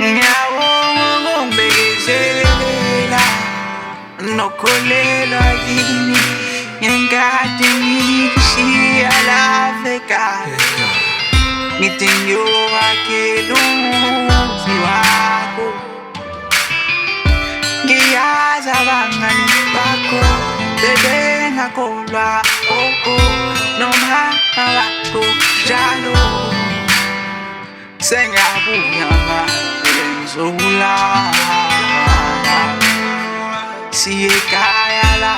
Ngiyabonga ungibekezelela nokholelwa yini ngenkathi ngikushiya lapha ekhaya ngithi ngiyowakhela umuzi wakho. Ngiyazi abangani bakho bebengakholwa noma wakho njalo sengiyabuya manje ngizolala siye ekhaya la